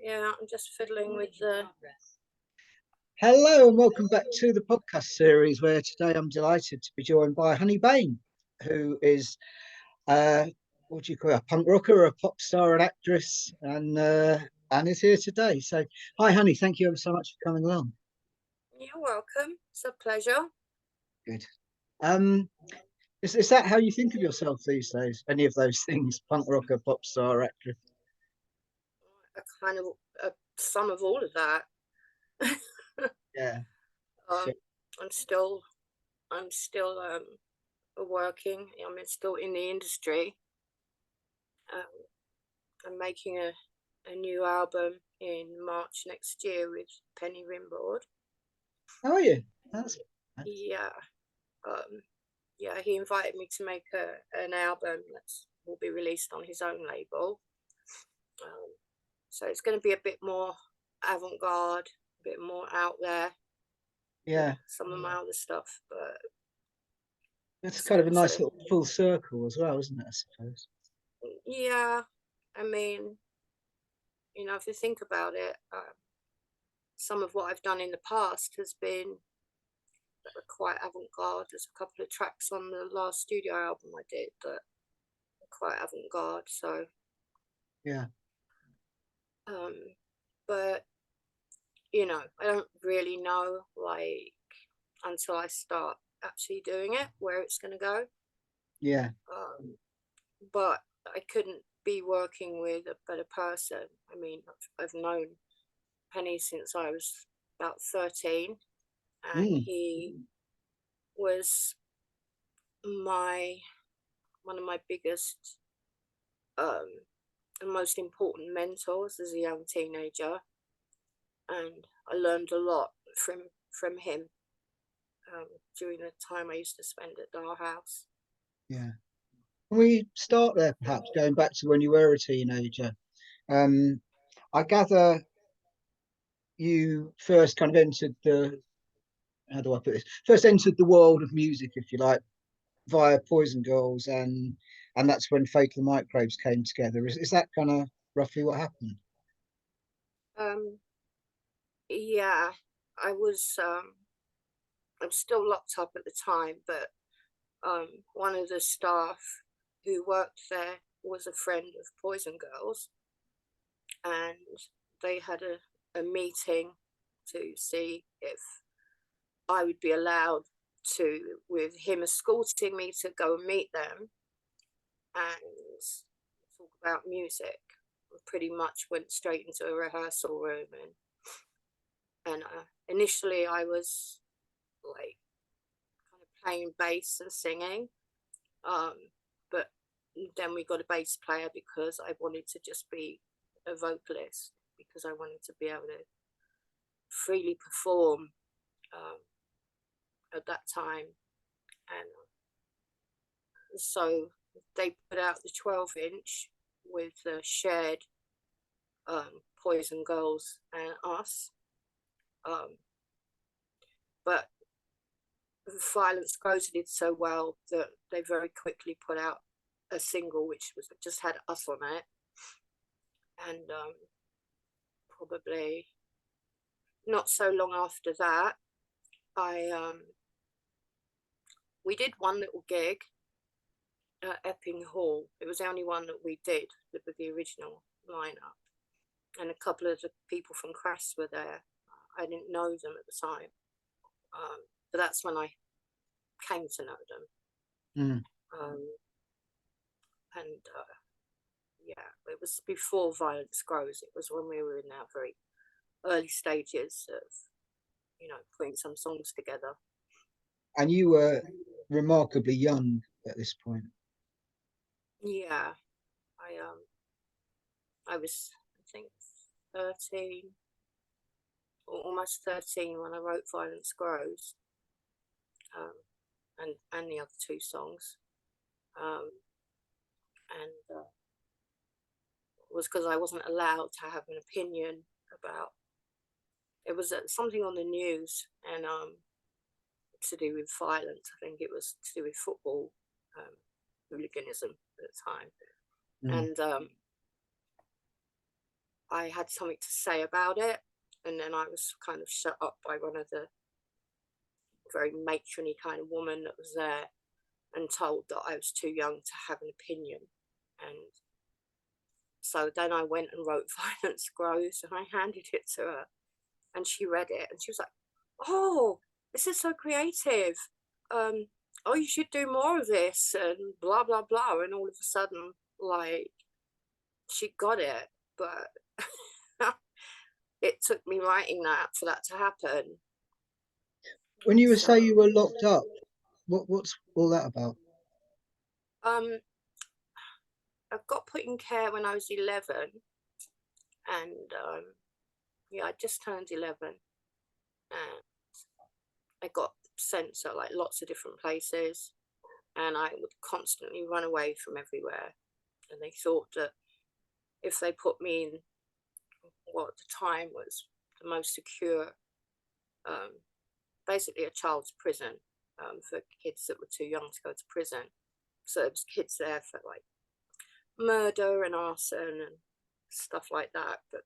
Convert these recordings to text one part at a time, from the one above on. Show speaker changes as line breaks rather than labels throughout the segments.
Yeah, I'm just fiddling with the.
Hello and welcome back to the podcast series where today I'm delighted to be joined by Honey Bane, who is what do you call her, a punk rocker, a pop star, an actress, and is here today. So hi Honey, thank you ever so much for coming along.
You're welcome. It's a pleasure.
Good. Um is that how you think of yourself these days? Any of those things? Punk rocker, pop star, actress?
A kind of some of all of that.
Yeah.
um,
Sure.
I'm still working. I'm still in the industry. Um, I'm making a new album in March next year with Penny Rimbaud.
How are you? That's
Yeah. Um, yeah, he invited me to make an album that will be released on his own label. So it's going to be a bit more avant-garde, a bit more out there.
yeah.
Some of my other stuff, but
It's
it's
kind of a nice
also,
little full circle as well, isn't it, I suppose?
yeah. I mean, if you think about it, some of what I've done in the past has been quite avant-garde. There's a couple of tracks on the last studio album I did that are quite avant-garde. So,
Yeah.
um, but I don't really know, like, until I start actually doing it, where it's going to go.
Yeah.
But I couldn't be working with a better person. I mean, I've known Penny since I was about 13, and
Mm.
he was my one of my biggest and most important mentors as a young teenager, and I learned a lot from him during the time I used to spend at our house.
Yeah. Can we start there, perhaps, going back to when you were a teenager? Um, I gather you first kind of entered how do I put this? First entered the world of music, if you like, via Poison Girls, and that's when Fatal Microbes came together. Is that kind of roughly what happened?
Um, yeah, I was. I'm still locked up at the time, but one of the staff who worked there was a friend of Poison Girls, and they had a meeting to see if I would be allowed to, with him escorting me to go and meet them and talk about music. I pretty much went straight into a rehearsal room, and initially I was like kind of playing bass and singing, um, but then we got a bass player because I wanted to just be a vocalist, because I wanted to be able to freely perform um, at that time. And so they put out the 12-inch with the shared Poison Girls and us. But Violence Grows did so well that they very quickly put out a single which was just had us on it. And probably not so long after that, I we did one little gig at Epping Hall. It was the only one that we did with the original lineup, and a couple of the people from Crass were there. I didn't know them at the time, but that's when I came to know them.
Mm.
And yeah, it was before Violence Grows. It was when we were in our very early stages of putting some songs together.
And you were remarkably young at this point.
Yeah, I was, I think, 13 or almost 13 when I wrote Violence Grows, and the other two songs, and it was because I wasn't allowed to have an opinion about. It was something on the news, and to do with violence. I think it was to do with football hooliganism at the time,
Mm.
and I had something to say about it, and then I was kind of shut up by one of the very matronly kind of woman that was there, and told that I was too young to have an opinion. And so then I went and wrote Violence Grows, and I handed it to her, and she read it, and she was like, "Oh, this is so creative. Um, oh, you should do more of this," and blah blah blah. And all of a sudden, like, she got it, but it took me writing that for that to happen.
When you were say you
So,
were locked up, what's all that about?
um, I got put in care when I was 11, and yeah, I just turned 11, and I got sent to like lots of different places, and I would constantly run away from everywhere. And they thought that if they put me in what at the time was the most secure, um, basically a child's prison, for kids that were too young to go to prison. So there was kids there for like murder and arson and stuff like that. But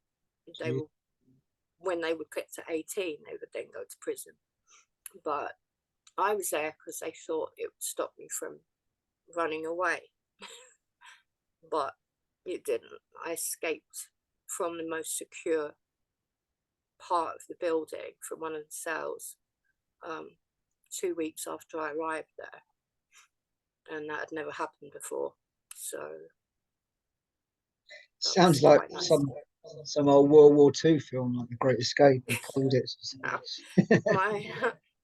they
Gee.
were, when they would get to 18, they would then go to prison. But I was there because they thought it would stop me from running away. But it didn't. I escaped from the most secure part of the building, from one of the cells, 2 weeks after I arrived there, and that had never happened before. So that was
Sounds like
quite nice.
some old World War II film, like The Great Escape or Cold
my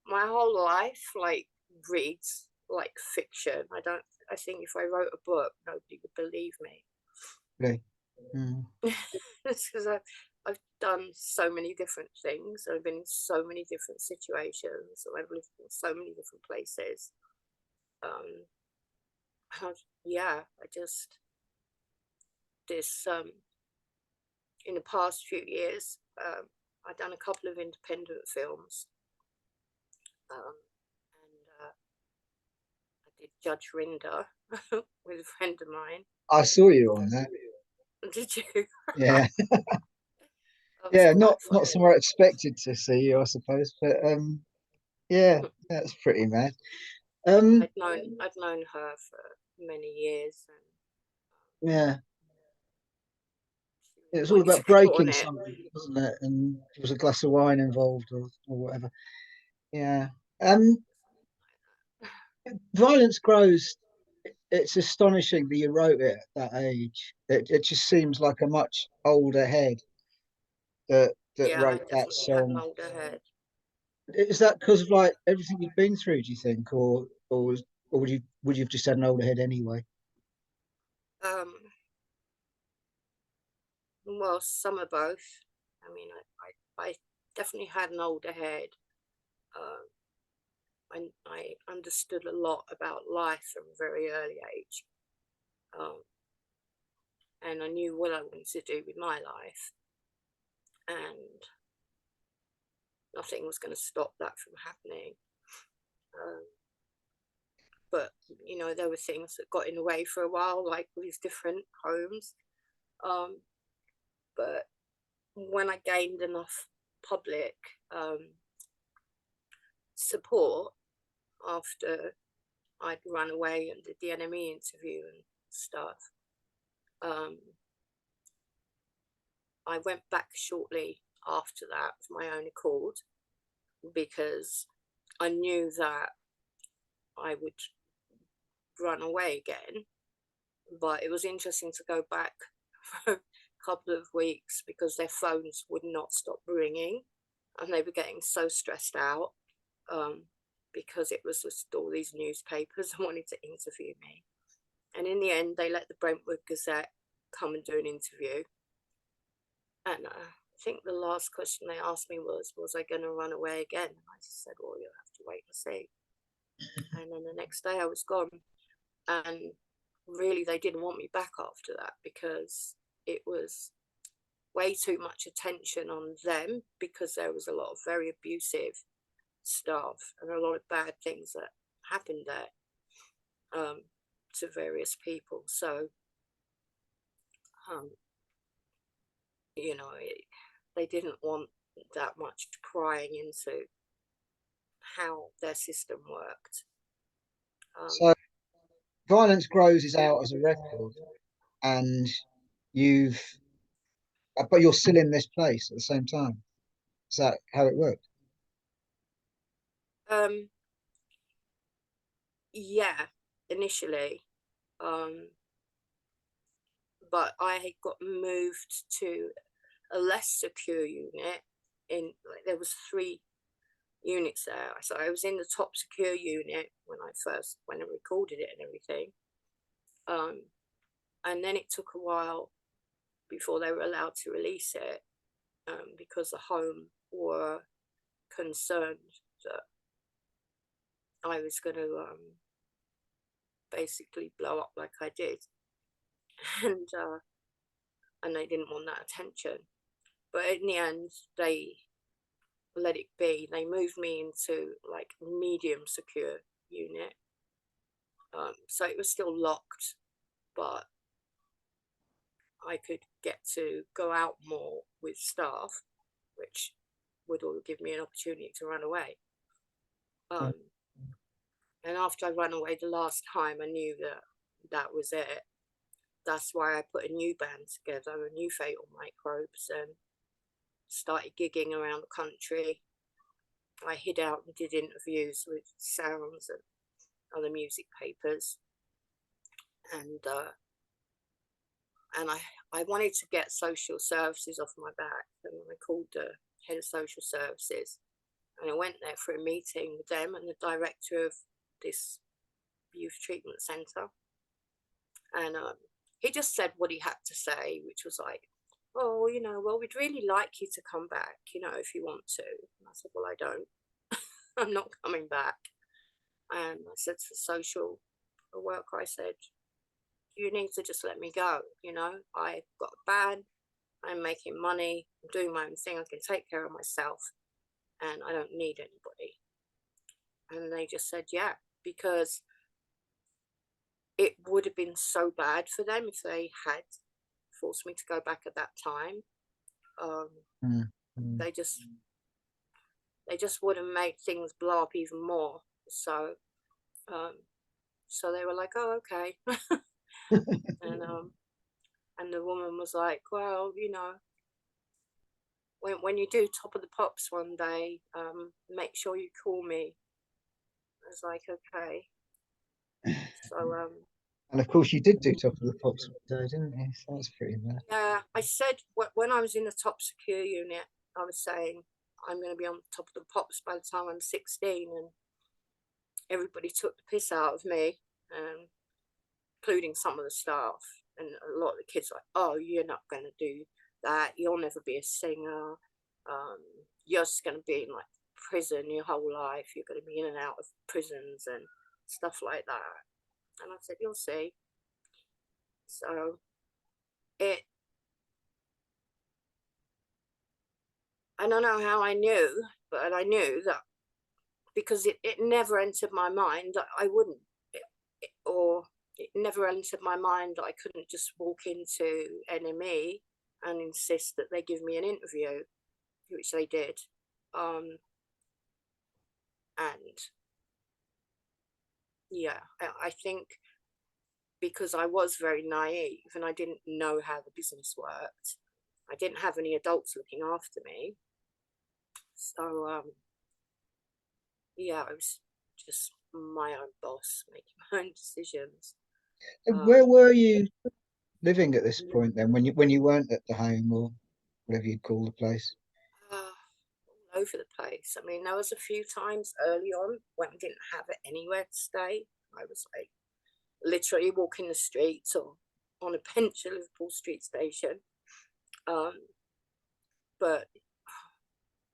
my whole life like reads like fiction. I think if I wrote a book, nobody would believe me.
Really? Mm.
It's because I've done so many different things. I've been in so many different situations. I've lived in so many different places. Um, yeah, I just this in the past few years, I've done a couple of independent films, and I did Judge Rinder with a friend of mine.
I saw you on that.
Did you?
Yeah,
That was
yeah,
quite
not
funny.
somewhere I expected to see you, I suppose, but yeah, that's pretty mad. Um,
I'd known her for many years, and
yeah,
she
it
really
was all
wanted
about
to go on
breaking
it.
something, wasn't it? And there was a glass of wine involved or whatever. Yeah. Um, Violence Grows. It's astonishing that you wrote it at that age. It just seems like a much older head that
Yeah, I
wrote that
definitely had an
song.
older head.
Is that because of like everything you've been through, do you think, or would you have just had an older head anyway?
Um, well, some of both. I mean, I definitely had an older head. Um, I understood a lot about life from a very early age, um, and I knew what I wanted to do with my life, and nothing was going to stop that from happening. Um, but there were things that got in the way for a while, like these different homes. Um, but when I gained enough public support after I'd run away and did the enemy interview and stuff, um, I went back shortly after that of my own accord, because I knew that I would run away again. But it was interesting to go back for a couple of weeks because their phones would not stop ringing, and they were getting so stressed out, um, because it was just all these newspapers wanting to interview me. And in the end, they let the Brentwood Gazette come and do an interview. And I think the last question they asked me was I going to run away again? And I just said, well, you'll have to wait and see. And then the next day I was gone. And really, they didn't want me back after that, because it was way too much attention on them, because there was a lot of very abusive staff and a lot of bad things that happened there, to various people. So um, they didn't want that much prying into how their system worked.
So Violence Grows is out as a record, and you've but you're still in this place at the same time. Is that how it worked?
Um, yeah, initially, but I got moved to a less secure unit. Like, there was 3 units there, so I was in the top secure unit when I recorded it and everything. And then it took a while before they were allowed to release it, because the home were concerned that I was going to basically blow up like I did, and they didn't want that attention. But in the end, they let it be. They moved me into like medium secure unit, so it was still locked, but I could get to go out more with staff, which would all give me an opportunity to run away. Um, and after I ran away the last time, I knew that that was it. That's why I put a new band together, a new Fatal Microbes, and started gigging around the country. I hid out and did interviews with Sounds and other music papers, and I wanted to get social services off my back, and I called the head of social services, and I went there for a meeting with them and the director of this youth treatment centre, and he just said what he had to say, which was like, oh, well, we'd really like you to come back, if you want to. And I said, well, I don't. I'm not coming back. And I said to the social worker, I said, you need to just let me go. I've got a band, I'm making money, I'm doing my own thing, I can take care of myself, and I don't need anybody. And they just said, yeah, because it would have been so bad for them if they had forced me to go back at that time.
Mm, mm.
They just would have made things blow up even more. Um, so they were like, oh, okay. And the woman was like, well, when you do Top of the Pops one day, make sure you call me. I was like, okay. So
And of course, you did do Top of the Pops one day, didn't you? So that's pretty bad.
yeah, I said when I was in the top secure unit, I was saying I'm going to be on Top of the Pops by the time I'm 16, and everybody took the piss out of me, including some of the staff. And a lot of the kids were like, oh, you're not going to do that. You'll never be a singer. You're just going to be in like prison your whole life. You're going to be in and out of prisons and stuff like that. And I said, you'll see. So I don't know how I knew, but I knew that because it never entered my mind that I wouldn't, or it never entered my mind that I couldn't just walk into NME and insist that they give me an interview, which they did. And yeah, I think because I was very naive and I didn't know how the business worked, I didn't have any adults looking after me. So yeah, I was just my own boss, making my own decisions.
So
Um,
where were you living at this point then, when you weren't at the home or whatever you'd call the place?
all over the place. I mean, there was a few times early on when I didn't have it anywhere to stay. I was like literally walking the streets or on a bench at Liverpool Street Station. Um, but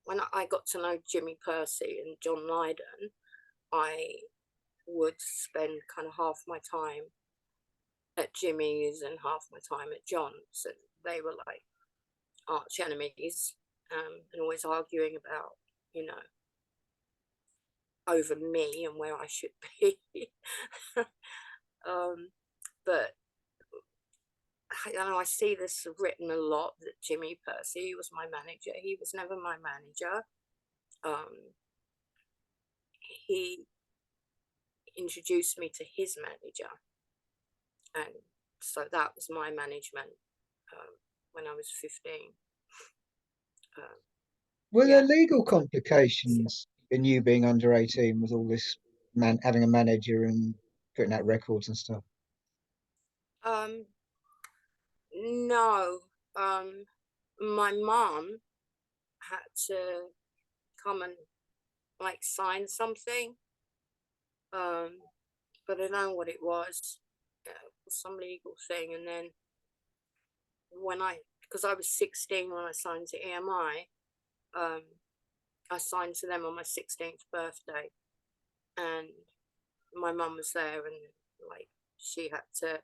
when I got to know Jimmy Percy and John Lydon, I would spend kind of half my time at Jimmy's and half my time at John's, and they were like arch enemies, and always arguing about, you know, over me and where I should be. um, but I don't know, I see this written a lot that Jimmy Percy was my manager. He was never my manager. Um, he introduced me to his manager, and so that was my management when I was 15. Um,
Were there
yeah.
legal complications in you being under 18 with all this man having a manager and putting out records and stuff?
Um, no. My mom had to come and like sign something. Um, but I don't know what it was. It was some legal thing. And then because I was 16 when I signed to EMI, um, I signed to them on my 16th birthday, and my mum was there, and like she had to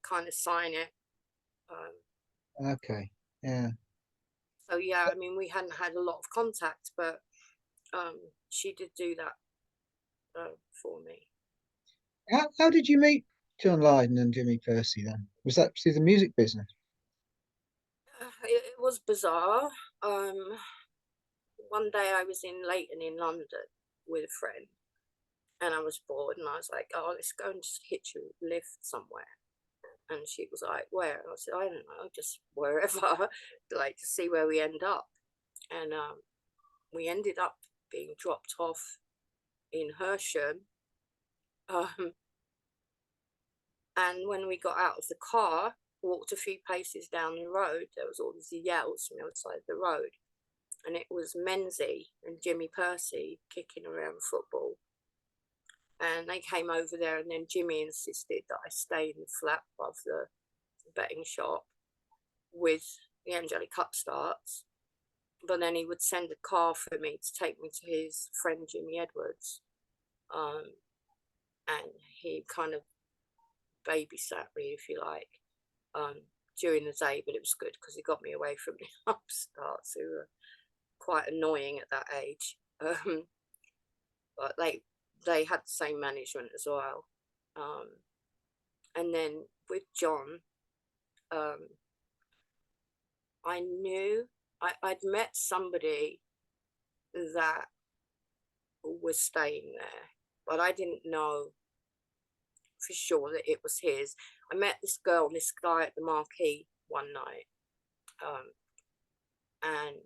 kind of sign it. Um,
Okay, yeah.
so yeah, I mean, we hadn't had a lot of contact, but um, she did do that for me.
How did you meet John Lydon and Jimmy Percy then? Was that through the music business?
It was bizarre. One day I was in Leighton in London with a friend, and I was bored, and I was like, "Oh, let's go and just hitch a lift somewhere." And she was like, "Where?" And I said, "I don't know, just wherever, like to see where we end up." And we ended up being dropped off in Hersham. Um, and when we got out of the car, walked a few paces down the road, there was all these yells from the other side of the road, and it was Menzies and Jimmy Percy kicking around football. And they came over there, and then Jimmy insisted that I stay in the flat above the betting shop with the Angelic Upstarts. But then he would send a car for me to take me to his friend Jimmy Edwards. Um, and he kind of babysat me, if you like, um, during the day. But it was good because he got me away from the upstarts who were quite annoying at that age. But they had the same management as well. And then with John, um, I knew I'd met somebody that was staying there, but I didn't know for sure that it was his. I met this girl and this guy at the Marquee one night, um, and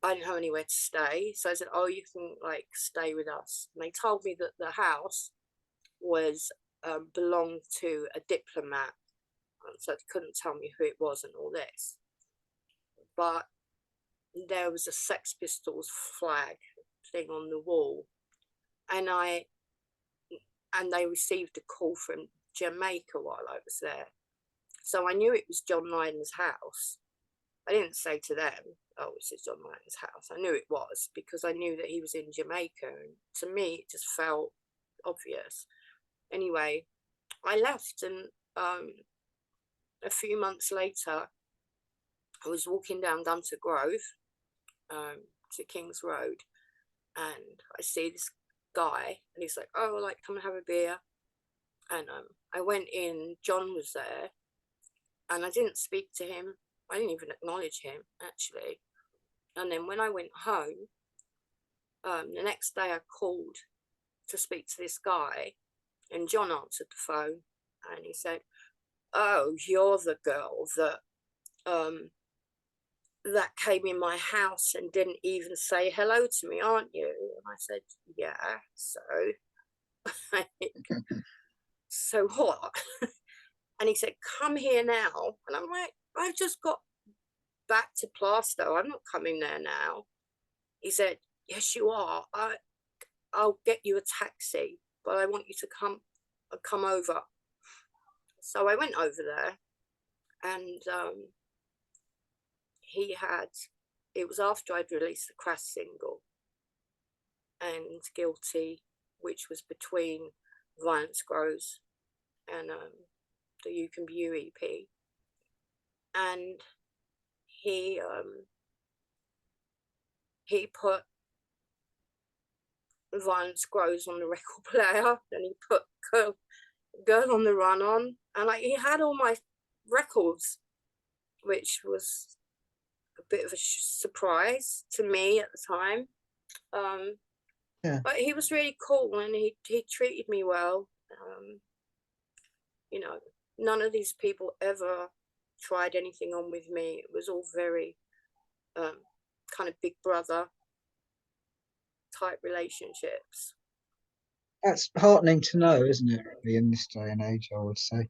I didn't have anywhere to stay, so I said, "Oh, you can like stay with us." And they told me that the house was belonged to a diplomat, so they couldn't tell me who it was and all this. But there was a Sex Pistols flag thing on the wall, and they received a call from Jamaica while I was there. So I knew it was John Lydon's house. I didn't say to them, "Oh, this is John Lydon's house." I knew it was because I knew that he was in Jamaica, and to me, it just felt obvious. Anyway, I left, and a few months later, I was walking down Gunter Grove to King's Road, and I see this guy, and he's like, "Oh, like come and have a beer." And I went in. John was there, and I didn't speak to him. I didn't even acknowledge him actually. And then when I went home, the next day I called to speak to this guy, and John answered the phone, and he said, "Oh, you're the girl um, that came in my house and didn't even say hello to me, aren't you?" And I said, "Yeah, so." "So what?" And he said, "Come here now." And I'm like, "I've just got back to Plasto. I'm not coming there now." He said, "Yes, you are. I'll get you a taxi, but I want you to come over." So I went over there, and he had. It was after I'd released the Crash single and Guilty, which was between Violence Grows and the You Can Be You EP, and he he put Violence Grows on the record player, and he put Girl on the Run on, and like he had all my records, which was a bit of a surprise to me at the time. Um,
Yeah,
but he was really cool, and he treated me well. Um, you know, none of these people ever tried anything on with me. It was all very um, kind of big brother type relationships.
that's heartening to know, isn't it? Really, in this day and age, I would say.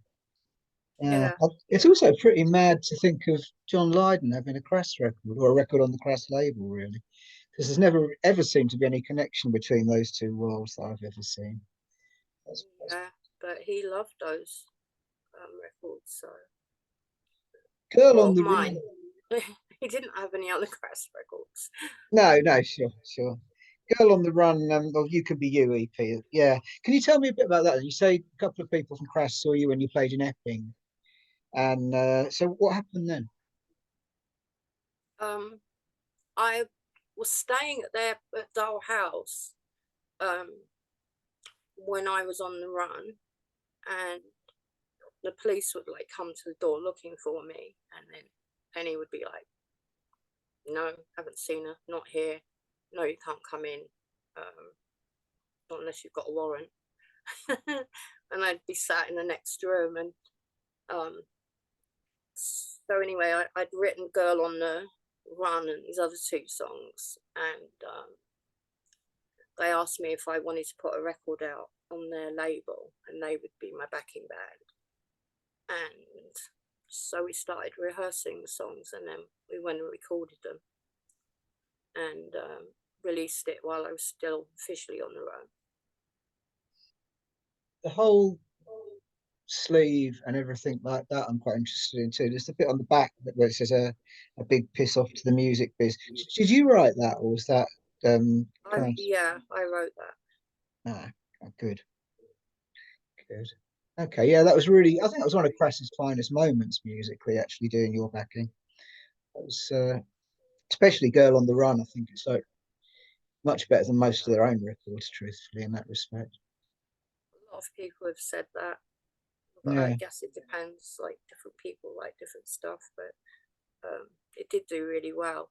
Yeah,
Yeah,
it's also pretty mad to think of John Lydon having a Crass record or a record on the Crass label, really, because there's never ever seemed to be any connection between those two worlds that I've ever seen. That's
yeah, but he loved those records. So,
Girl on
well,
the
mine.
Run.
He didn't have any other Crash records.
No, no, sure, sure. Girl on the Run, or You Can Be You EP. Yeah. Can you tell me a bit about that? You say a couple of people from Crash saw you when you played in Epping. And so what happened then?
Um, I was staying at their at Dull House um, when I was on the run, and the police would like come to the door looking for me, and then Penny would be like, "No, haven't seen her, not here. No, you can't come in, not unless you've got a warrant." And I'd be sat in the next room, and um, so anyway, I'd written "Girl on the Run" and these other two songs, and they asked me if I wanted to put a record out on their label, and they would be my backing band. And so we started rehearsing the songs, and then we went and recorded them, and released it while I was still officially on the run.
The whole sleeve and everything like that, I'm quite interested in too. There's the bit on the back where it says a big piss off to the music biz. Did you write that, or was that kind
Yeah, I wrote that.
of good, good. Okay, yeah, that was really. I think that was one of Crass's finest moments musically. Actually, doing your backing, that was especially "Girl on the Run." I think it's like much better than most of their own records, truthfully, in that respect.
A lot of people have said that, but I
Yeah,
guess it depends. Like different people like different stuff, but it did do really well,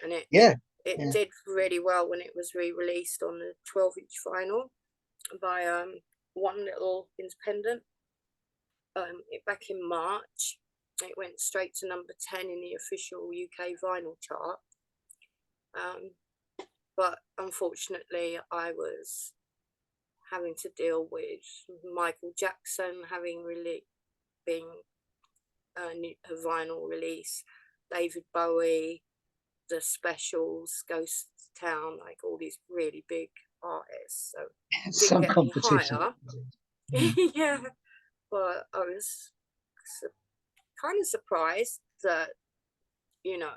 and
yeah,
it
yeah.
did really well when it was re-released on the 12-inch vinyl by One Little Independent. Back in March, it went straight to number 10 in the official UK vinyl chart. Um, but unfortunately, I was having to deal with Michael Jackson having really been a vinyl release, David Bowie, the Specials, Ghost Town, like all these really big artists. So it didn't
Some
get any
competition.
higher.
Yeah.
Yeah, but I was kind of surprised that, you know,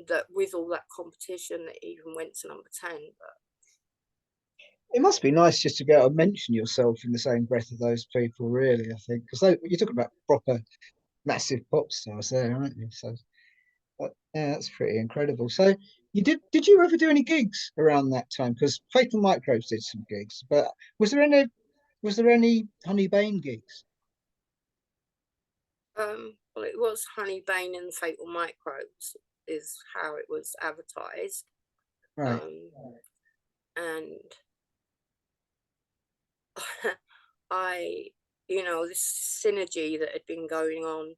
that with all that competition, that even went to number 10. But
It must be nice just to be able to mention yourself in the same breath of those people, really, I think, because you're talking about proper massive pop stars there, aren't you? So, but, yeah, that's pretty incredible. So, did you ever do any gigs around that time? Because Fatal Microbes did some gigs, but was there any was there any Honey Bane gigs?
well, it was Honey Bane and Fatal Microbes, is how it was advertised.
Right.
Um, and I, this synergy that had been going on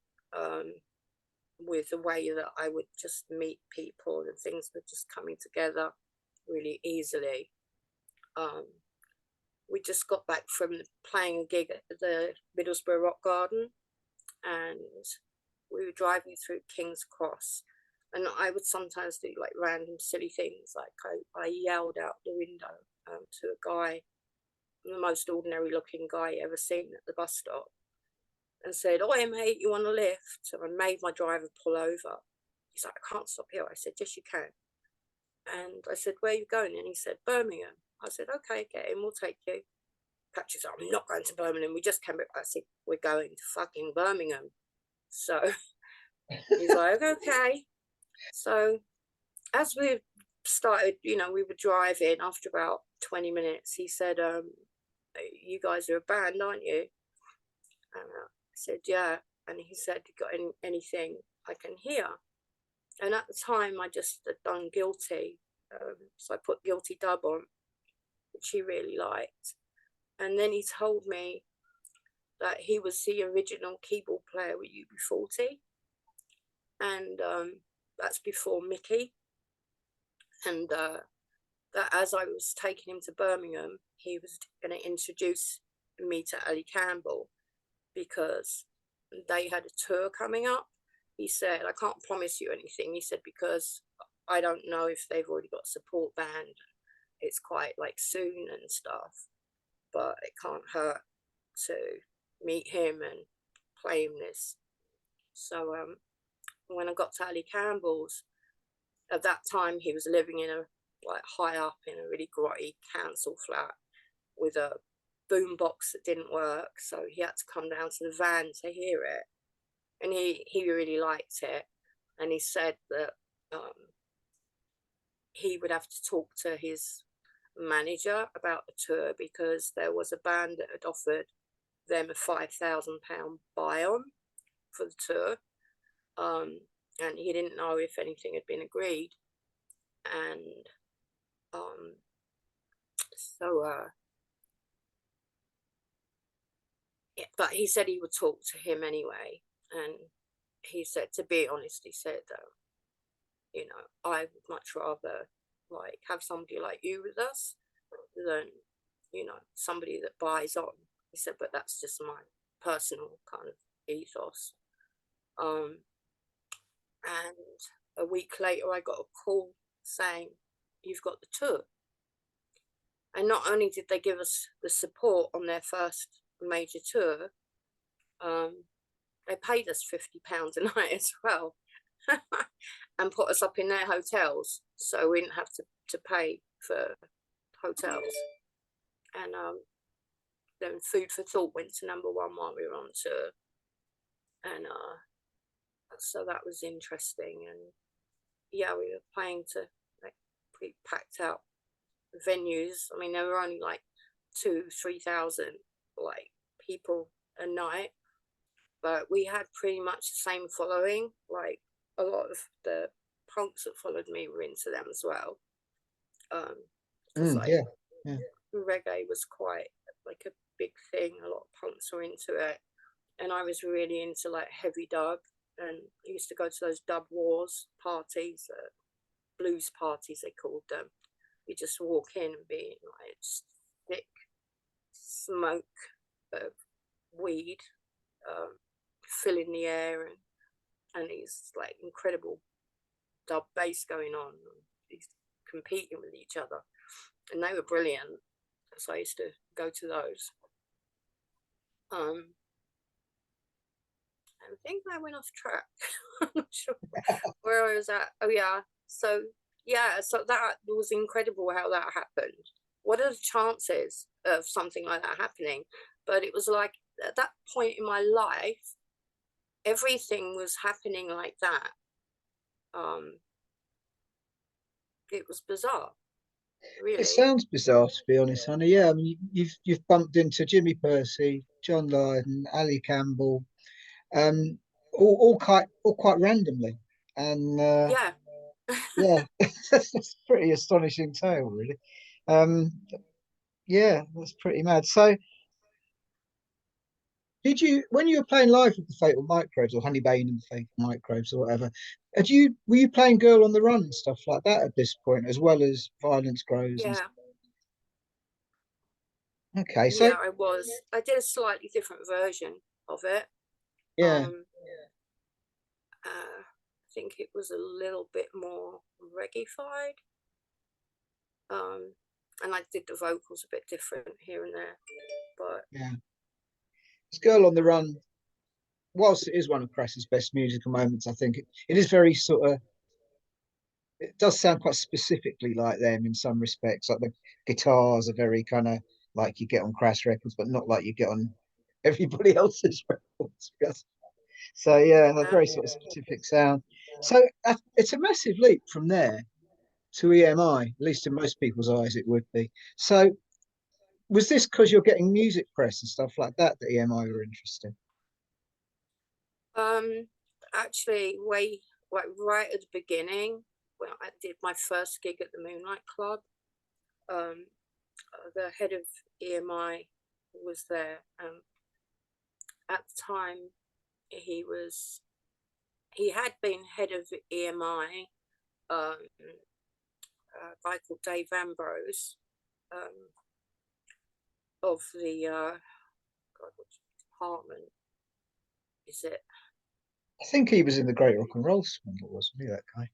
with the way that I would just meet people and things were just coming together really easily. Um, we just got back from playing a gig at the Middlesbrough Rock Garden, and we were driving through King's Cross, and I would sometimes do like random silly things, like I yelled out the window to a guy, the most ordinary looking guy ever seen at the bus stop, and said, "Oi mate, you want a lift?" So I made my driver pull over. He's like, "I can't stop here." I said, "Yes you can." And I said, "Where are you going?" And he said, "Birmingham." I said, "Okay, get in, we'll take you." Patrick said, "I'm not going to Birmingham, we just came back." I said, "We're going to fucking Birmingham." So he's like, "Okay." So as we started, we were driving, after about 20 minutes, he said, you guys are a band, aren't you? And I said, yeah. And he said, you got anything I can hear? And at the time, I just had done Guilty. So I put Guilty Dub on, which he really liked. And then he told me that he was the original keyboard player with UB40. And that's before Mickey. And that as I was taking him to Birmingham, he was going to introduce me to Ali Campbell because they had a tour coming up. He said, I can't promise you anything. He said, because I don't know if they've already got a support band. It's quite like soon and stuff, but it can't hurt to meet him and play him this. So when I got to Ali Campbell's, at that time he was living in a like high up in a really grotty council flat with a boom box that didn't work, so he had to come down to the van to hear it, and he really liked it, and he said that he would have to talk to his manager about the tour because there was a band that had offered them a £5,000 buy-on for the tour, and he didn't know if anything had been agreed, and so yeah, but he said he would talk to him anyway, and he said, to be honest, he said, you know, I would much rather like have somebody like you with us than, you know, somebody that buys on. He said, but that's just my personal kind of ethos. And a week later, I got a call saying, you've got the tour. And not only did they give us the support on their first major tour, they paid us £50 a night as well. And put us up in their hotels, so we didn't have to pay for hotels. And then Food for Thought went to #1 while we were on tour, and so that was interesting. And yeah, we were playing to like pretty packed out venues. I mean, there were only like 2,000-3,000 like people a night, but we had pretty much the same following. Like a lot of the punks that followed me were into them as well, because like
Yeah, yeah,
reggae was quite like a big thing. A lot of punks were into it, and I was really into like heavy dub, and I used to go to those dub wars parties, blues parties they called them. You just walk in and be like thick smoke of weed filling the air, and these like incredible dub bass going on, these competing with each other, and they were brilliant. So I used to go to those. I think I went off track. I'm not sure where I was at. Oh yeah, so yeah, so that was incredible how that happened. What are the chances of something like that happening? But it was like at that point in my life, everything was happening like that. It was bizarre,
it
really.
sounds bizarre to be honest, honey. Yeah, I mean, you've bumped into Jimmy Percy, John Lydon, Ali Campbell, um, all quite randomly, and
Yeah.
yeah, that's a pretty astonishing tale, really. Um, yeah, that's pretty mad. So, did you, when you were playing live with the Fatal Microbes or Honey Bane and the Fatal Microbes or whatever, were you playing Girl on the Run and stuff like that at this point, as well as Violence Grows and
Yeah.
stuff? Okay, so
Yeah, I was. I did a slightly different version of it.
yeah,
Um, I think it was a little bit more reggae-fied. And I did the vocals a bit different here and there. But
yeah, it's Girl on the Run. Whilst it is one of Crass's best musical moments, I think it is very sort of, it does sound quite specifically like them in some respects. Like the guitars are very kind of like you get on Crass records, but not like you get on everybody else's records. So yeah, a very sort of specific sound. So it's a massive leap from there to EMI, at least in most people's eyes, it would be. So Was this because you're getting music press and stuff like that that EMI were interested?
Um, Actually, way like right at the beginning, when I did my first gig at the Moonlight Club, um, the head of EMI was there. At the time, he was he had been head of EMI, a guy called Dave Ambrose, um, of the God, which department is it?
I think he was in the Great Rock and Roll Swindle, wasn't he, that guy?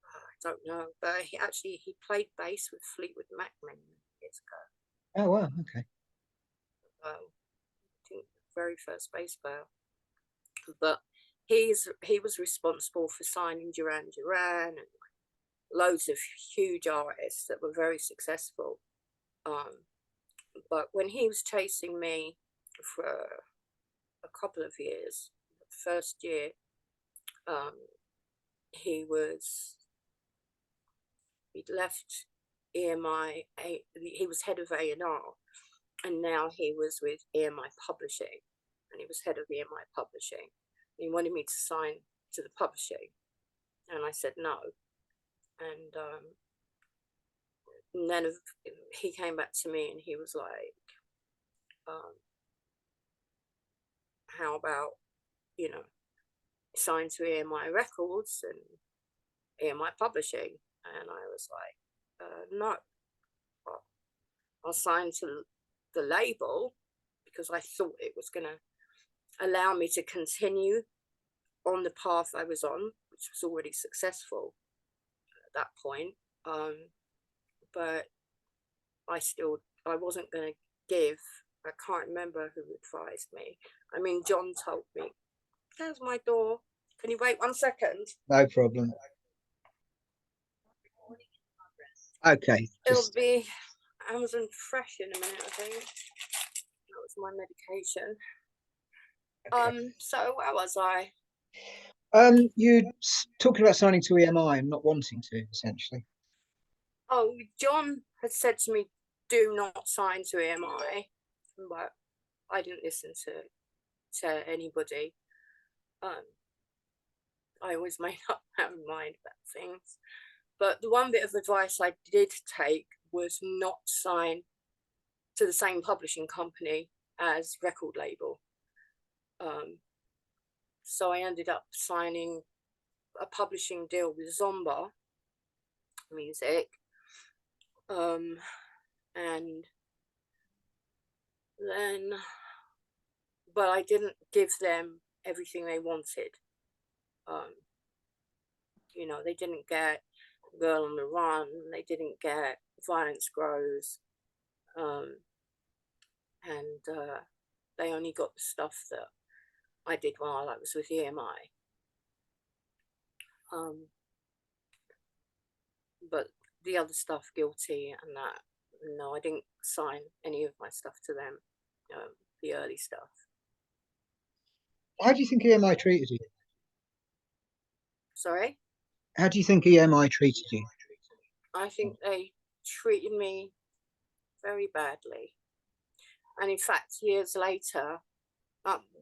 I don't know, but he played bass with Fleetwood Mac many years ago.
Oh, wow, okay.
I think the very first bass player, but he was responsible for signing Duran Duran and loads of huge artists that were very successful. Um, but when he was chasing me for a couple of years, the first year, um, he was he'd left EMI. He was head of A&R, and now he was with EMI Publishing, and he was head of EMI Publishing. He wanted me to sign to the publishing, and I said no. And then he came back to me and he was like, um, "How about sign to EMI Records and EMI Publishing?" And I was like, "No, I'll sign to the label because I thought it was going to allow me to continue on the path I was on, which was already successful at that point. But I wasn't going to give. I can't remember who advised me. I mean, John told me. There's my door. Can you wait 1 second?
No problem. Okay,
It'll
just
be Amazon Fresh in a minute, I think. That was my medication.
okay.
So where was I?
You talking about signing to EMI and not wanting to, essentially.
Oh, John had said to me, "Do not sign to EMI," but I didn't listen to anybody. Um, I always made up my own mind about things. But the one bit of advice I did take was not sign to the same publishing company as record label. So I ended up signing a publishing deal with Zomba Music, and then, but I didn't give them everything they wanted. Um, they didn't get Girl on the Run, they didn't get Violence Grows, um, and they only got the stuff that I did while I was with EMI. But the other stuff, Guilty and that, no, I didn't sign any of my stuff to them, the early stuff.
How do you think EMI treated you?
Sorry?
How do you think EMI treated you?
I think they treated me very badly. And in fact, years later,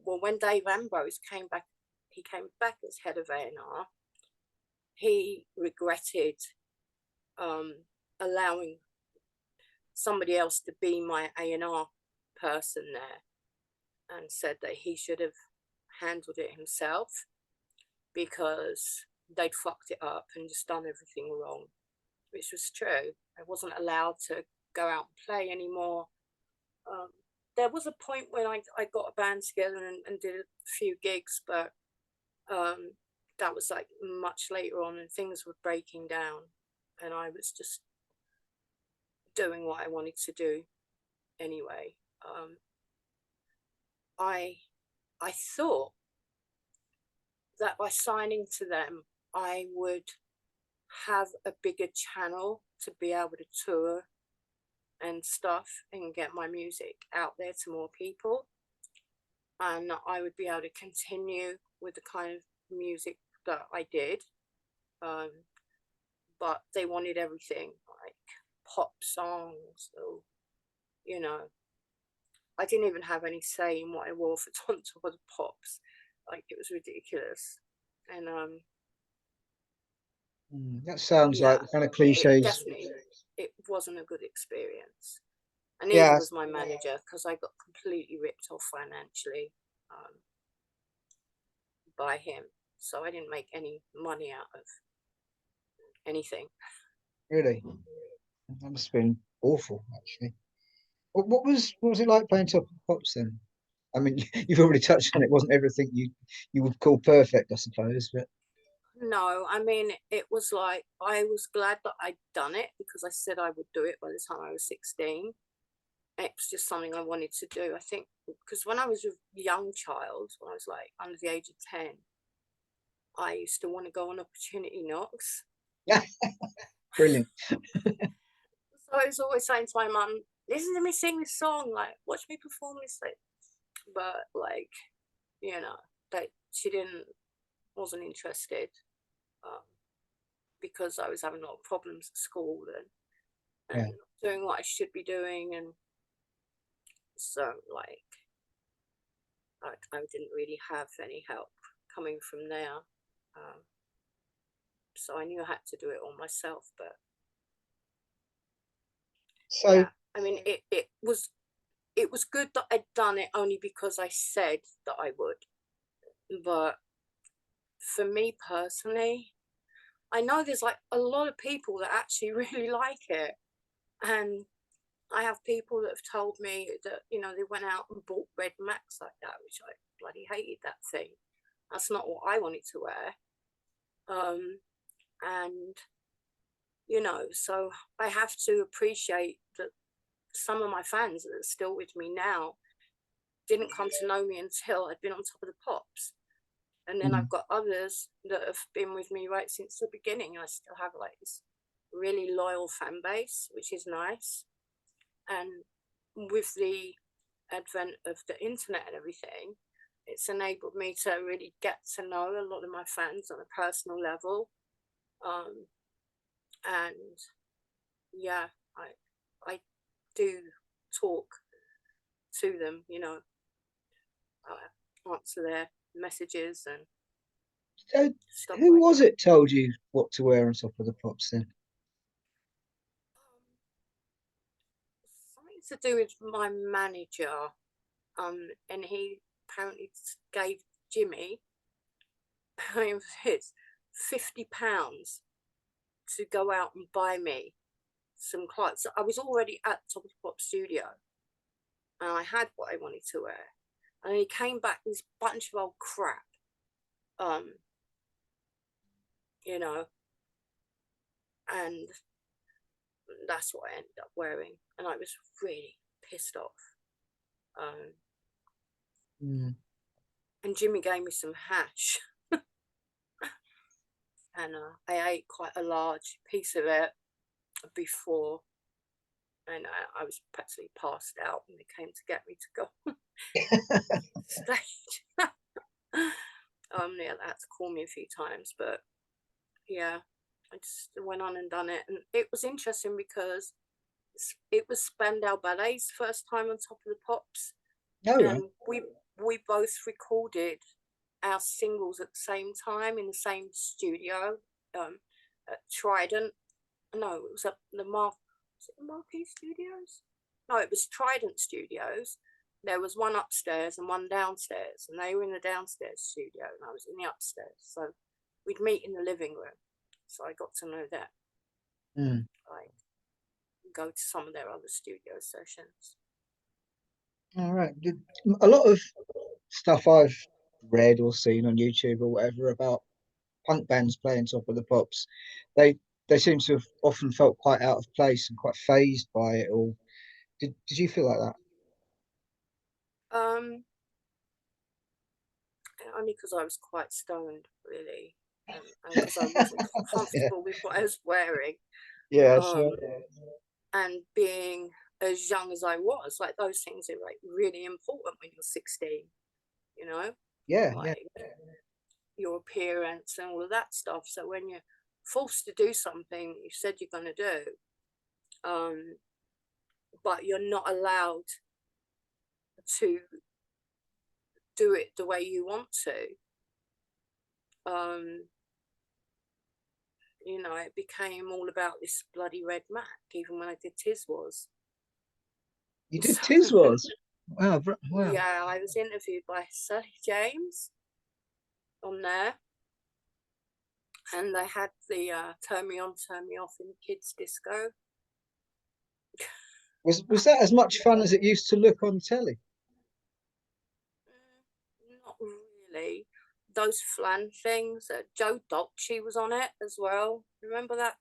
when Dave Ambrose came back, he came back as head of A&R. He regretted allowing somebody else to be my A&R person there, and said that he should have handled it himself because they'd fucked it up and just done everything wrong, which was true. I wasn't allowed to go out and play anymore. There was a point when I got a band together and did a few gigs, but that was like much later on, and things were breaking down, and I was just doing what I wanted to do anyway. I thought that by signing to them, I would have a bigger channel to be able to tour and stuff and get my music out there to more people, and I would be able to continue with the kind of music that I did. But they wanted everything, like pop songs or you know, I didn't even have any say in what I wore for on top of the pops. Like, it was ridiculous. And
That sounds like
yeah,
the kind of
it
cliches.
definitely, it wasn't a good experience. And neither
Yeah,
was my manager, because I got completely ripped off financially by him. So I didn't make any money out of anything.
really. That must have been awful, actually. What was it like playing Top of the Pops then? I mean, you've already touched on it. Wasn't everything you would call perfect, I suppose, but
No, I mean, it was like, I was glad that I'd done it, because I said I would do it by the time I was 16. It was just something I wanted to do. I think because when I was a young child, when I was like under the age of 10, I used to want to go on opportunity knocks.
yeah, brilliant.
So I was always saying to my mum, listen to me sing this song, like, watch me perform this thing. But, like, you know, that she wasn't interested, um, because I was having a lot of problems at school, and
Yeah.
doing what I should be doing. And so, like, I didn't really have any help coming from there. Um, so I knew I had to do it all myself. But
So,
yeah, I mean, it was good that I'd done it, only because I said that I would. But for me personally, I know there's like a lot of people that actually really like it. And I have people that have told me that, they went out and bought red Max like that, which I bloody hated that thing. That's not what I wanted to wear. And, so I have to appreciate that some of my fans that are still with me now didn't come to know me until I'd been on Top of the Pops. And then I've
mm,
got others that have been with me right since the beginning. I still have like this really loyal fan base, which is nice. And with the advent of the internet and everything, it's enabled me to really get to know a lot of my fans on a personal level. Um, and yeah, I do talk to them, answer their messages and
so
stuff
who
like
was
that.
it told you what to wear on Top of the Pops then?
Something to do with my manager, and he apparently gave Jimmy his £50 to go out and buy me some clothes. So I was already at Top of the Pop studio, and I had what I wanted to wear. And he came back with this bunch of old crap, um, you know, and that's what I ended up wearing. And I was really pissed off. Um,
Mm,
and Jimmy gave me some hash, and I ate quite a large piece of it before, and I was practically passed out when they came to get me to go stage. Yeah, they had to call me a few times, but yeah, I just went on and done it. And it was interesting because it was Spandau Ballet's first time on Top of the Pops,
all right.
and we both recorded our singles at the same time in the same studio, at Trident. No, it was at the was it the Marquee Studios? No, it was Trident Studios. There was one upstairs and one downstairs, and they were in the downstairs studio, and I was in the upstairs. So we'd meet in the living room. So I got to know that.
Mm,
I go to some of their other studio sessions.
all right. A lot of stuff I've read or seen on YouTube or whatever about punk bands playing Top of the Pops, they they seem to have often felt quite out of place and quite phased by it all. Did you feel like that?
Um, Only because I was quite stoned, really, and because I wasn't
Yeah,
comfortable with what I was wearing.
yeah, sure.
Um, and being as young as I was, like, those things are like really important when you're 16, you know,
Yeah, yeah.
like your appearance and all of that stuff. So when you're forced to do something you said you're going to do, um, but you're not allowed to do it the way you want to. um it became all about this bloody red Mac, even when I did Tiswas.
You did
So
Tiswas. Wow, wow.
yeah, I was interviewed by Sally James on there, and they had the turn me on, turn me off in the kids' disco.
Was that as much fun as it used to look on telly?
Not really. Those flan things. Joe Dolce was on it as well. Remember that?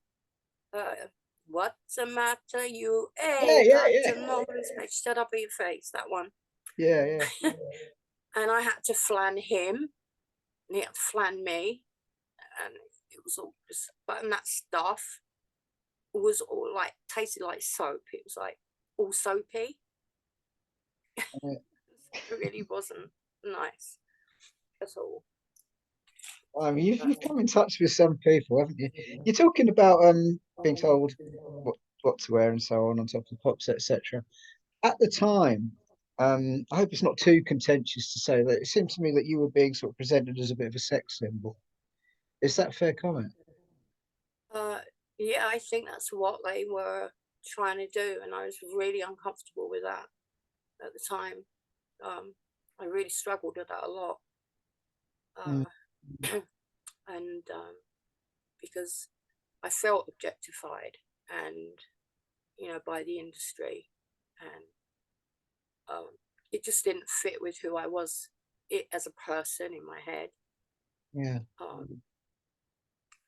What's the matter, you?
Yeah,
Hey,
yeah,
got
yeah,
to know respect. Shut up in your face. That one.
yeah, yeah.
And I had to flan him, and he had to flan me, and it was all just. But and that stuff was all like tasted like soap. It was like all soapy.
Yeah.
It really wasn't nice at all.
I mean, you've
But,
come in touch with some people, haven't you? You're talking about being told what to wear and so on top of the pops, etc. At the time, I hope it's not too contentious to say that it seemed to me that you were being sort of presented as a bit of a sex symbol. Is that a fair comment?
uh, yeah, I think that's what they were trying to do, and I was really uncomfortable with that at the time. Um, I really struggled with that a lot,
Mm,
and because I felt objectified, and by the industry, and it just didn't fit with who I was, as a person in my head.
yeah.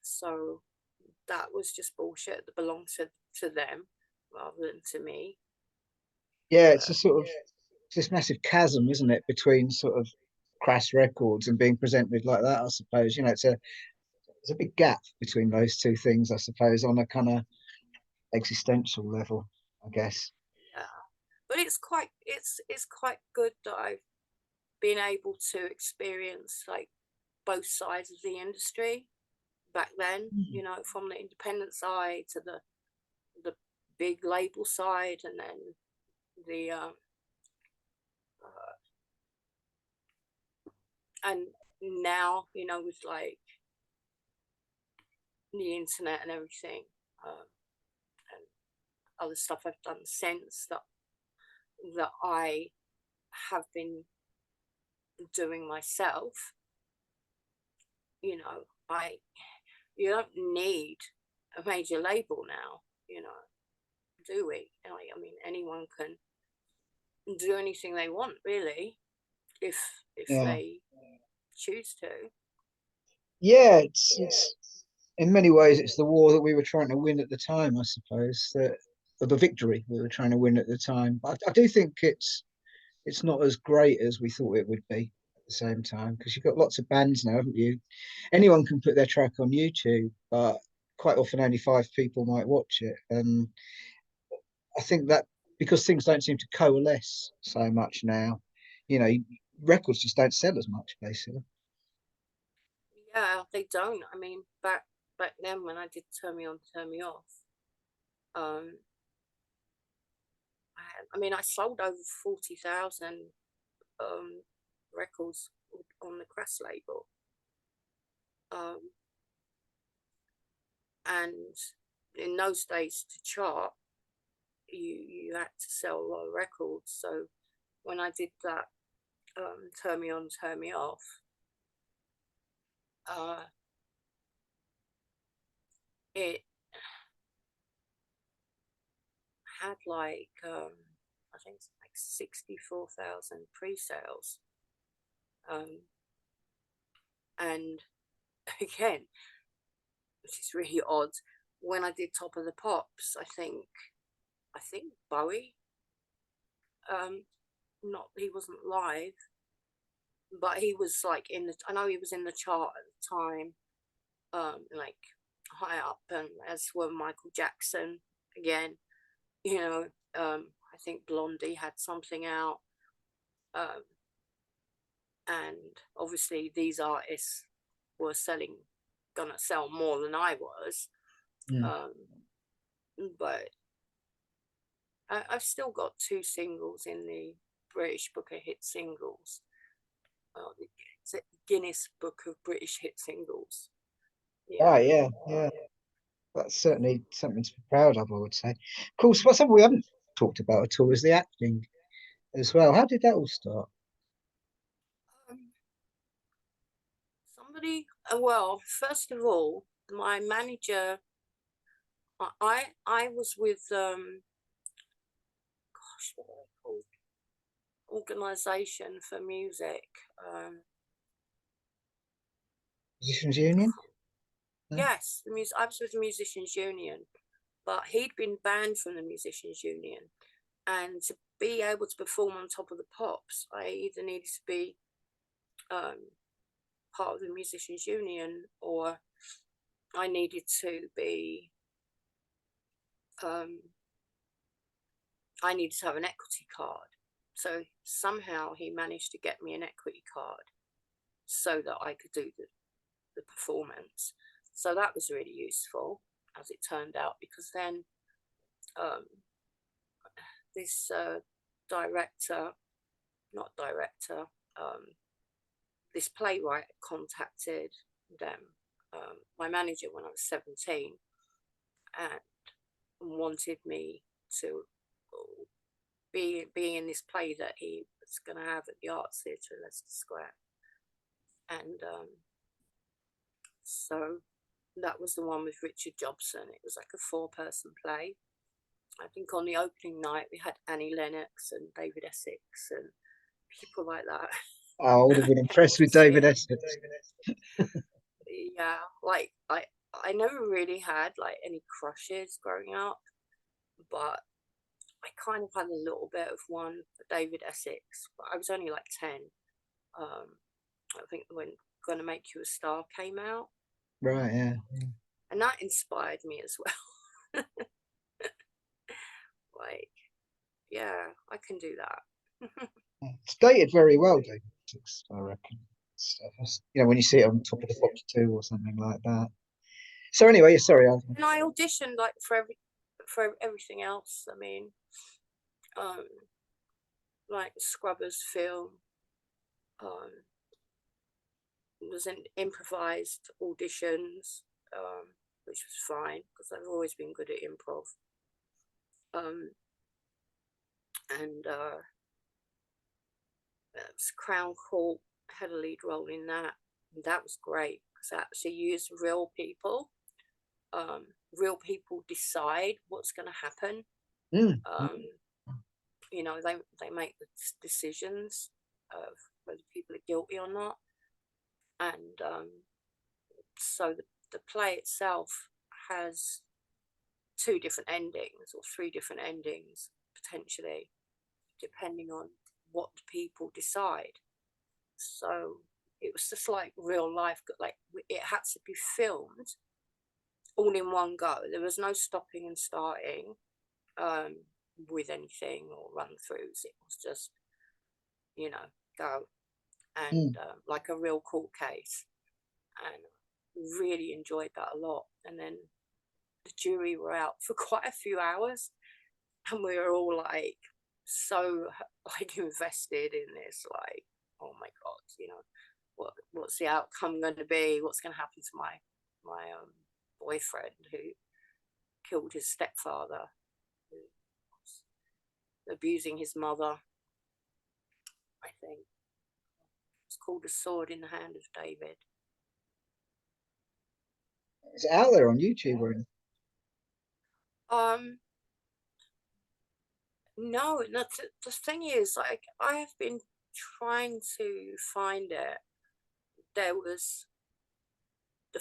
So that was just bullshit that belonged to them rather than to me.
Yeah, it's a
But
sort of it's this massive chasm, isn't it, between sort of crass records and being presented like that, I suppose. It's a big gap between those two things, I suppose, on a kind of existential level, I guess.
yeah, but it's quite good that I've been able to experience like both sides of the industry back then.
Mm.
From the independent side to the big label side, and then the uh, and now with like the internet and everything, and other stuff I've done since that I have been doing myself. I You don't need a major label now, do we? I mean, anyone can do anything they want, really, if
Yeah.
they choose to.
Yeah, it's in many ways it's the war that we were trying to win at the time, I suppose, that or the victory we were trying to win at the time. But I do think it's not as great as we thought it would be at the same time, because you've got lots of bands now, haven't you? Anyone can put their track on YouTube, but quite often only 5 people might watch it. And I think that because things don't seem to coalesce so much now, you know, records just don't sell as much, basically.
Yeah, they don't. I mean, back then when I did Turn Me On, Turn Me Off, um, I sold over 40,000 um records on the Crass label, um, and in those days to chart, you had to sell a lot of records. So when I did that, Turn Me On, Turn Me Off, uh, it had like I think it's like 64,000 pre-sales, um, and again, which is really odd. When I did Top of the Pops, I think Bowie, um, not he wasn't live, but he was like I know he was in the chart at the time, like high up, and as were Michael Jackson again. You know, I think Blondie had something out, um, and obviously these artists were gonna sell more than I was,
Mm.
um, but I've still got 2 singles in the British Book of Hit Singles. It's a Guinness Book of British Hit Singles.
Ah,
Yeah.
yeah, yeah. That's certainly something to be proud of, I would say. Of course, what something we haven't talked about at all is the acting as well. How did that all start?
Um, well, first of all, my manager, I was with, gosh, what are they called? Organisation for music. Um,
Musicians Union? No?
yes, I was with the Musicians Union, but he'd been banned from the Musicians Union. And to be able to perform on Top of the Pops, I either needed to be um, part of the Musicians Union, or I needed to be, um, I needed to have an equity card. So somehow he managed to get me an equity card so that I could do the performance. So that was really useful, as it turned out, because then um, this director, not director, this playwright contacted them, my manager, when I was 17, and wanted me to be in this play that he was going to have at the Arts Theatre in Leicester Square. And so that was the one with Richard Jobson. It was like a 4-person play. I think on the opening night we had Annie Lennox and David Essex and people like that.
Oh, I would have been
Came
impressed
to
with
see
David
it.
Essex.
Yeah, like I never really had like any crushes growing up, but I kind of had a little bit of one for David Essex. But I was only like 10. I think when Gonna Make You a Star came out,
Right, yeah.
and that inspired me as well. Like, yeah, I can do that.
It's dated very well, David Essex, I reckon. When you see it on Top of the Fox 2 or something like that. So anyway, sorry.
And I auditioned like for everything else. I mean, um, like the Scrubbers film, um, was an improvised auditions, which was fine because I've always been good at improv. Um, and it was Crown Court, had a lead role in that. And that was great because I actually used real people. Real people decide what's going to happen.
Mm.
Um, they make the decisions of whether people are guilty or not. And so the play itself has 2 different endings or 3 different endings potentially, depending on what the people decide. So it was just like real life, like it had to be filmed all in one go. There was no stopping and starting with anything or run throughs. It was just, go, and
Mm.
like a real court case. And really enjoyed that a lot. And then the jury were out for quite a few hours, and we were all like so like invested in this, like, oh my god, what's the outcome going to be? What's going to happen to my boyfriend who killed his stepfather, who was abusing his mother? I think it's called A Sword in the Hand of David.
Is it out there on YouTube or anything?
Um, no, the thing is, like, I have been trying to find it. There was the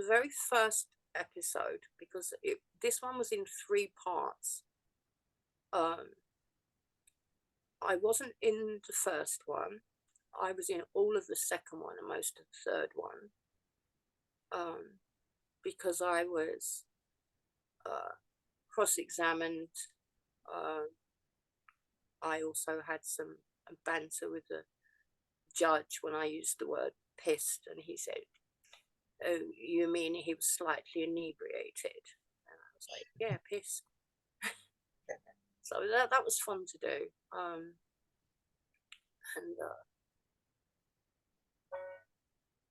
very first episode, because this one was in 3 parts. Um, I wasn't in the first one. I was in all of the second one and most of the third one, because I was cross-examined. Uh, I also had some banter with the judge when I used the word pissed, and he said, "Oh, you mean he was slightly inebriated?" And I was like, "Yeah, pissed." So that was fun to do. And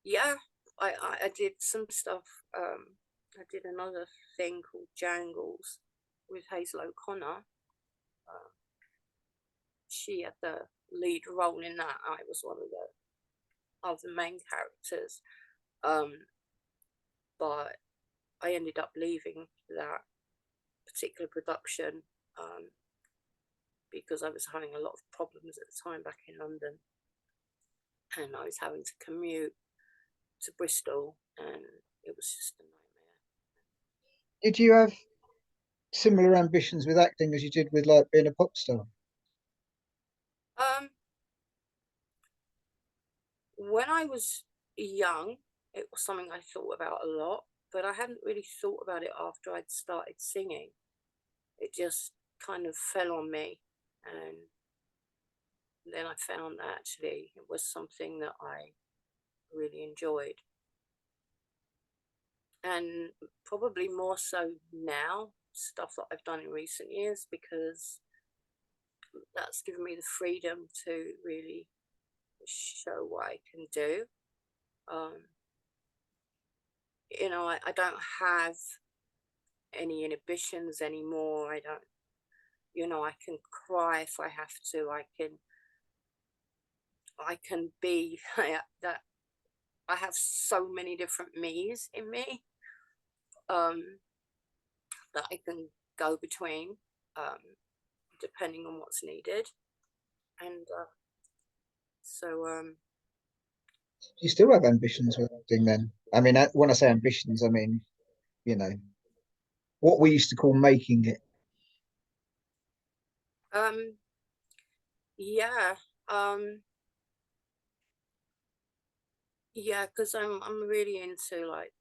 yeah, I did some stuff. I did another thing called Jangles with Hazel O'Connor. She had the lead role in that. I was one of the main characters. But I ended up leaving that particular production because I was having a lot of problems at the time back in London, and I was having to commute to Bristol, and it was just a nightmare.
Did you have similar ambitions with acting as you did with like being a pop star?
When I was young, it was something I thought about a lot, but I hadn't really thought about it after I'd started singing. It just kind of fell on me, and then I found that actually it was something that I really enjoyed, and probably more so now, stuff that I've done in recent years, because that's given me the freedom to really show what I can do. Um, I don't have any inhibitions anymore. I don't, I can cry if I have to. I can be that. I have so many different me's in me um, that I can go between, um, depending on what's needed. And so,
Do you still have ambitions with acting then? I mean, when I say ambitions, I mean, you know, what we used to call making it.
um, yeah, um, yeah, because I'm really into like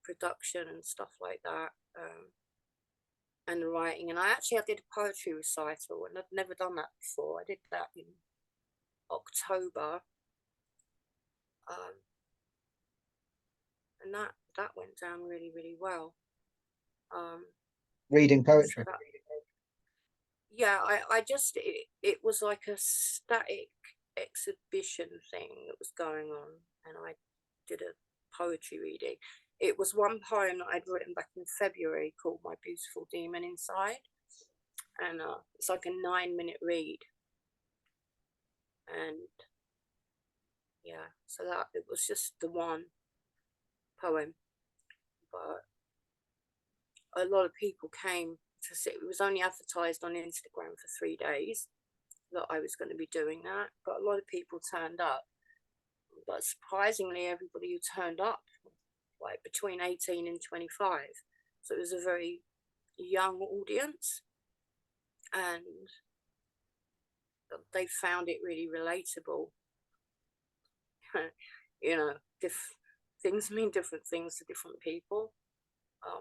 production and stuff like that, and writing. And I did a poetry recital, and I'd never done that before. I did that in October, um, and that went down really really well. Um,
Reading
so
poetry.
that yeah, it was like a static exhibition thing that was going on, and I did a poetry reading. It was one poem that I'd written back in February called My Beautiful Demon Inside, and it's like a 9-minute read. And yeah, so that it was just the one poem, but a lot of people came to see. It was only advertised on Instagram for 3 days that I was going to be doing that, but a lot of people turned up. But surprisingly, everybody who turned up, like between 18 and 25, so it was a very young audience, and they found it really relatable. you know, things mean different things to different people. I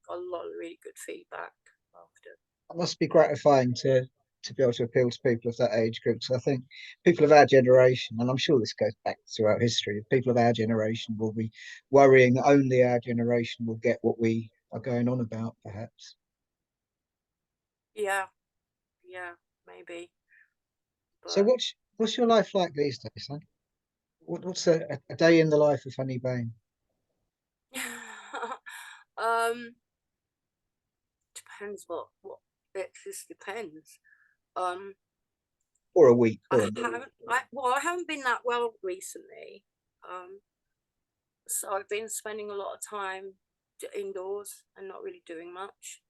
got a lot of really good feedback after.
It must be gratifying to be able to appeal to people of that age group. So I think people of our generation, and I'm sure this goes back throughout history, people of our generation will be worrying that only our generation will get what we are going on about, perhaps.
Yeah, yeah, maybe,
So
but
what's your life like these days, son? What's a day in the life of Honey Bane?
um, depends what it just depends. Um,
Or a week or
I
a month?
haven't, I haven't been that well recently. Um, so I've been spending a lot of time indoors and not really doing much.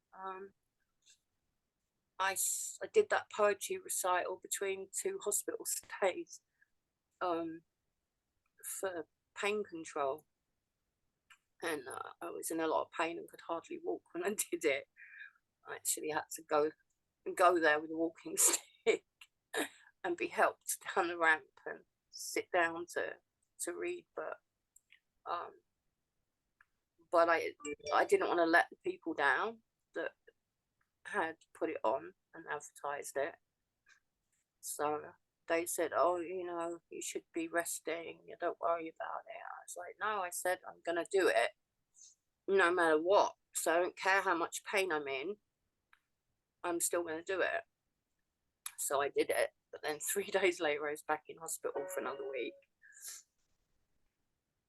I did that poetry recital between two hospital stays, um, for pain control, and I was in a lot of pain and could hardly walk when I did it. I actually had to go there with a walking stick and be helped down the ramp and sit down to read. Um, but I didn't want to let the people down that had put it on and advertised it. So they said, "Oh, you should be resting. You don't worry about it." I was like, "No," I said, "I'm gonna do it, no matter what. So I don't care how much pain I'm in. I'm still going to do it. So I did it. But then 3 days later, I was back in hospital for another week.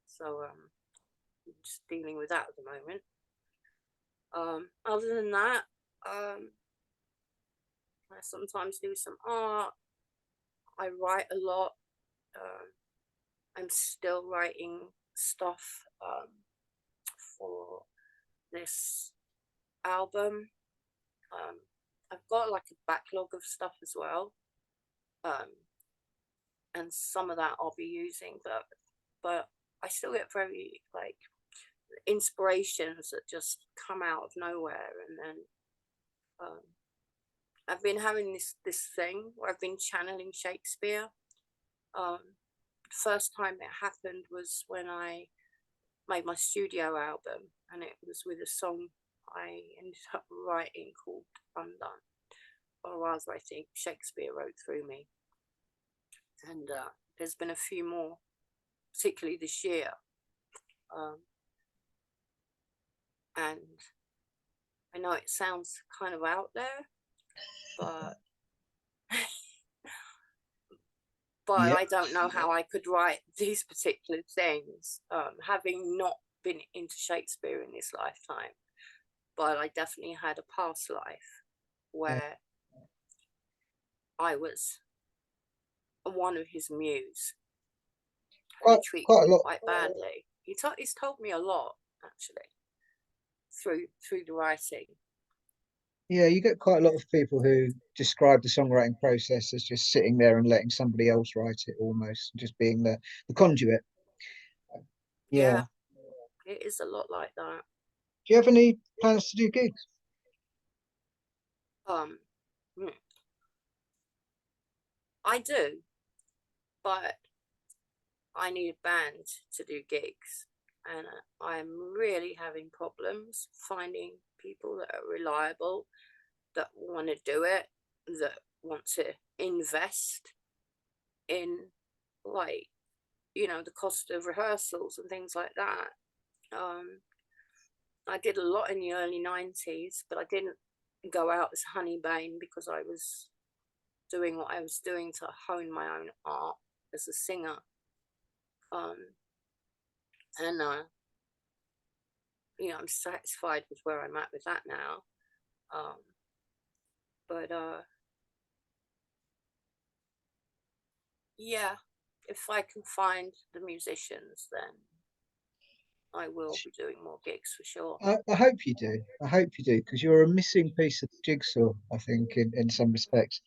So I'm just dealing with that at the moment. Other than that, I sometimes do some art. I write a lot. Um, I'm still writing stuff for this album. I've got like a backlog of stuff as well, and some of that I'll be using, but I still get very like inspirations that just come out of nowhere, and then um, I've been having this thing where I've been channeling Shakespeare. Um, the first time it happened was when I made my studio album, and it was with a song I ended up writing called Undone, or rather, I think Shakespeare wrote through me. And there's been a few more, particularly this year. Um, and I know it sounds kind of out there, but
Yeah.
I don't know how I could write these particular things, having not been into Shakespeare in this lifetime. But I definitely had a past life where I was one of his muse, and he treated
Quite a
me
lot.
quite badly. He's told me a lot actually through the writing.
Yeah, you get quite a lot of people who describe the songwriting process as just sitting there and letting somebody else write it, almost just being the conduit. Yeah.
Yeah, it is a lot like that.
Do you have any plans to do gigs?
Um, hmm, I do, but I need a band to do gigs, and I'm really having problems finding people that are reliable, that want to do it, that want to invest in, like, the cost of rehearsals and things like that. Um, I did a lot in the early 90s, but I didn't go out as Honey Bane because I was doing what I was doing to hone my own art as a singer. Um, and I'm satisfied with where I'm at with that now. Um, but yeah, if I can find the musicians, then I will be doing more gigs for sure.
I hope you do. I hope you do, because you're a missing piece of the jigsaw, I think, in some respects,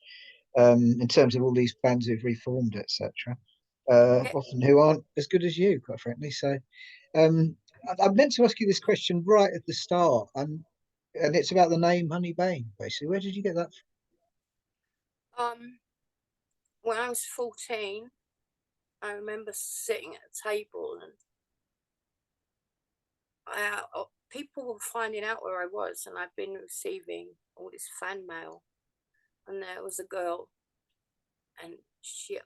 in terms of all these bands who've reformed, etc.
Okay.
Often who aren't as good as you, quite frankly. So um, I meant to ask you this question right at the start, and it's about the name Honey Bane, basically. Where did you get that
Um, when I was 14, I remember sitting at a table, and people were finding out where I was, and I'd been receiving all this fan mail. And there was a girl, and she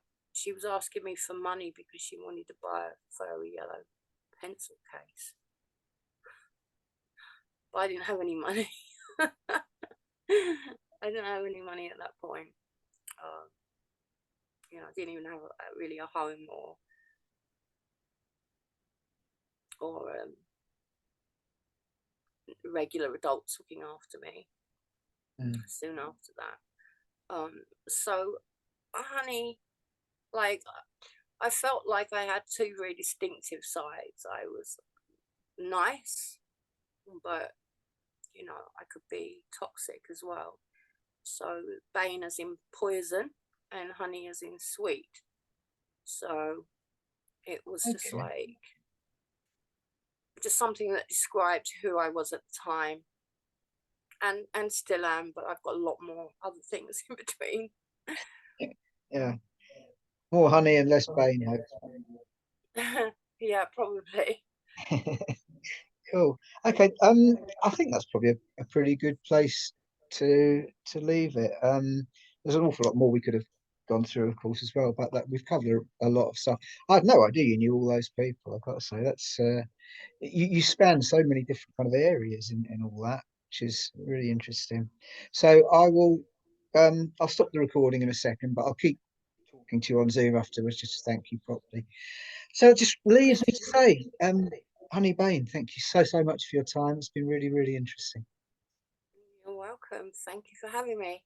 was asking me for money because she wanted to buy a furry yellow pencil case, but I didn't have any money. I didn't have any money at that point. Um, I didn't even have really a home or regular adults looking after me.
from?
Soon after that, so honey, like, I felt like I had two very distinctive sides. I was nice, but I could be toxic as well. So Bane as in poison, and honey as in sweet. So it was just
Okay.
like just something that described who I was at the time, and still am, but I've got a lot more other things in between.
Yeah. More honey and less Bane,
Yeah, probably.
hopefully. Cool. Okay. I think that's probably a pretty good place to leave it. There's an awful lot more we could have gone through, of course, as well. But that we've covered a lot of stuff. I had no idea you knew all those people. I've got to say that's you span so many different kind of areas in all that. which is really interesting. So I will, I'll stop the recording in a second, but I'll keep talking to you on Zoom afterwards just to thank you properly. So it just leaves me to say, Honey Bane, thank you so much for your time. It's been really, really interesting.
You're welcome. Thank you for having me.